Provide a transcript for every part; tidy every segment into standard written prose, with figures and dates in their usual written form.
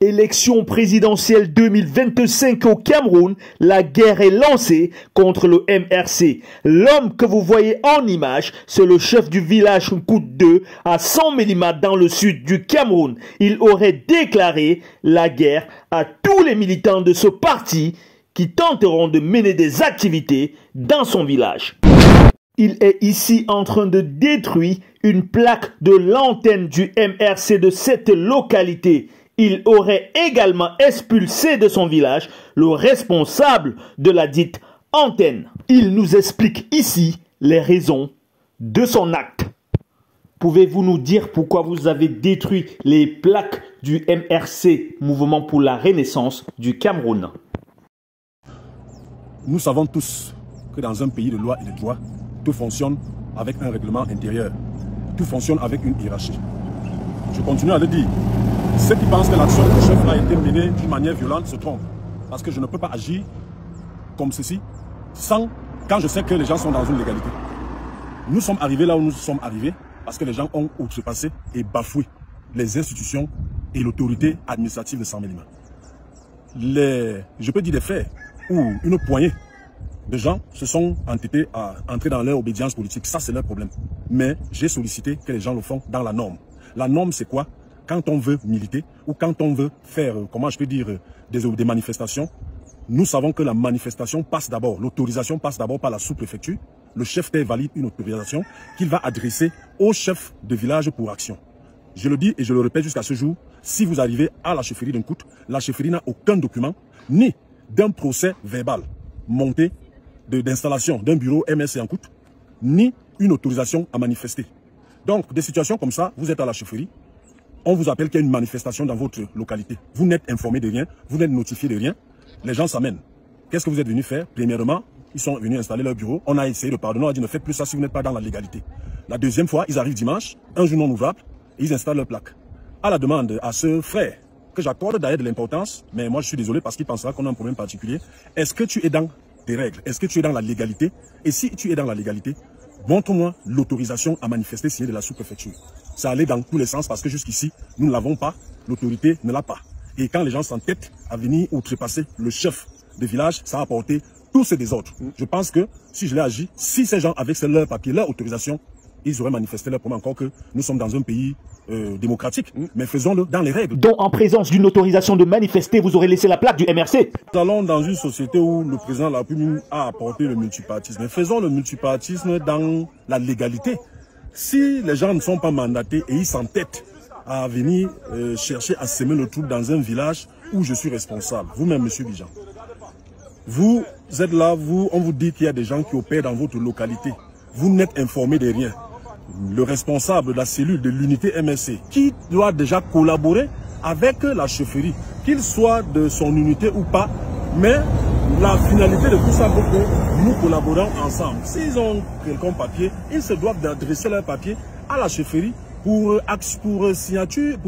Élection présidentielle 2025 au Cameroun, la guerre est lancée contre le MRC. L'homme que vous voyez en image, c'est le chef du village Nkout 2 à 100 mm dans le sud du Cameroun. Il aurait déclaré la guerre à tous les militants de ce parti qui tenteront de mener des activités dans son village. Il est ici en train de détruire une plaque de l'antenne du MRC de cette localité. Il aurait également expulsé de son village le responsable de la dite antenne. Il nous explique ici les raisons de son acte. Pouvez-vous nous dire pourquoi vous avez détruit les plaques du MRC, Mouvement pour la Renaissance du Cameroun? Nous savons tous que dans un pays de loi et de droit, tout fonctionne avec un règlement intérieur. Tout fonctionne avec une hiérarchie. Je continue à le dire. Ceux qui pensent que l'action du chef a été menée d'une manière violente se trompent. Parce que je ne peux pas agir comme ceci quand je sais que les gens sont dans une légalité. Nous sommes arrivés là où nous sommes arrivés parce que les gens ont outrepassé et bafoué les institutions et l'autorité administrative de 100 mm. Je peux dire des faits où une poignée de gens se sont entêtés à entrer dans leur obédience politique. Ça, c'est leur problème. Mais j'ai sollicité que les gens le font dans la norme. La norme, c'est quoi? Quand on veut militer ou quand on veut faire, comment je peux dire, des manifestations, nous savons que la manifestation passe d'abord, l'autorisation passe d'abord par la sous-préfecture. Le chef terre valide une autorisation qu'il va adresser au chef de village pour action. Je le dis et je le répète jusqu'à ce jour, si vous arrivez à la chefferie d'Nkout, la chefferie n'a aucun document, ni d'un procès verbal monté d'installation d'un bureau MRC Nkout, ni une autorisation à manifester. Donc, des situations comme ça, vous êtes à la chefferie, on vous appelle qu'il y a une manifestation dans votre localité. Vous n'êtes informé de rien, vous n'êtes notifié de rien. Les gens s'amènent. Qu'est-ce que vous êtes venus faire? Premièrement, ils sont venus installer leur bureau. On a essayé de pardonner, on a dit ne faites plus ça si vous n'êtes pas dans la légalité. La deuxième fois, ils arrivent dimanche, un jour non ouvrable, et ils installent leur plaque. À la demande à ce frère, que j'accorde d'ailleurs de l'importance, mais moi je suis désolé parce qu'il pensera qu'on a un problème particulier. Est-ce que tu es dans des règles? Est-ce que tu es dans la légalité? Et si tu es dans la légalité, montre-moi l'autorisation à manifester signée de la sous-préfecture. Ça allait dans tous les sens parce que jusqu'ici, nous ne l'avons pas, l'autorité ne l'a pas. Et quand les gens s'entêtent à venir outrepasser le chef de village, ça a apporté tous ces désordres. Je pense que si je l'ai agi, si ces gens avaient leur papier, leur autorisation, ils auraient manifesté leur problème. Encore que nous sommes dans un pays démocratique, mais faisons-le dans les règles. Donc en présence d'une autorisation de manifester, vous aurez laissé la plaque du MRC. Nous allons dans une société où le président de la République a apporté le multipartisme. Mais faisons le multipartisme dans la légalité. Si les gens ne sont pas mandatés et ils s'entêtent à venir chercher à semer le trouble dans un village où je suis responsable, vous-même, monsieur Bijan, vous êtes là, on vous dit qu'il y a des gens qui opèrent dans votre localité. Vous n'êtes informé de rien. Le responsable de la cellule de l'unité MRC, qui doit déjà collaborer avec la chefferie, qu'il soit de son unité ou pas, mais la finalité de tout ça, c'est que nous collaborons ensemble. S'ils ont quelqu'un papier, ils se doivent d'adresser leur papier à la chefferie pour signature,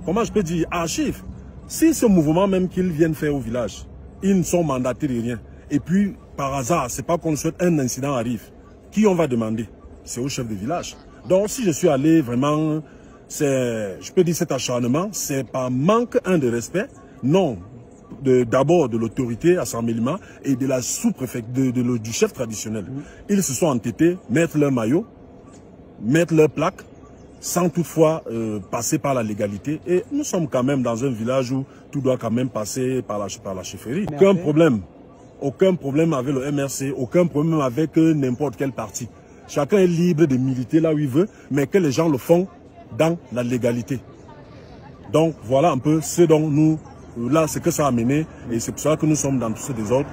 comment je peux dire, archive. Si ce mouvement même qu'ils viennent faire au village, ils ne sont mandatés de rien. Et puis, par hasard, c'est pas qu'on souhaite un incident arrive. Qui on va demander? C'est au chef de village. Donc, si je suis allé vraiment, je peux dire cet acharnement, c'est par manque de respect, non. D'abord de l'autorité à 100 mm et de la sous-préfecture, du chef traditionnel. Ils se sont entêtés, mettre leur maillot, mettre leur plaque, sans toutefois passer par la légalité. Et nous sommes quand même dans un village où tout doit quand même passer par la chefferie. Aucun problème avec le MRC, aucun problème avec n'importe quel parti. Chacun est libre de militer là où il veut, mais que les gens le font dans la légalité. Donc voilà un peu ce dont nous... Là, c'est que ça a mené et c'est pour ça que nous sommes dans tout ce désordre.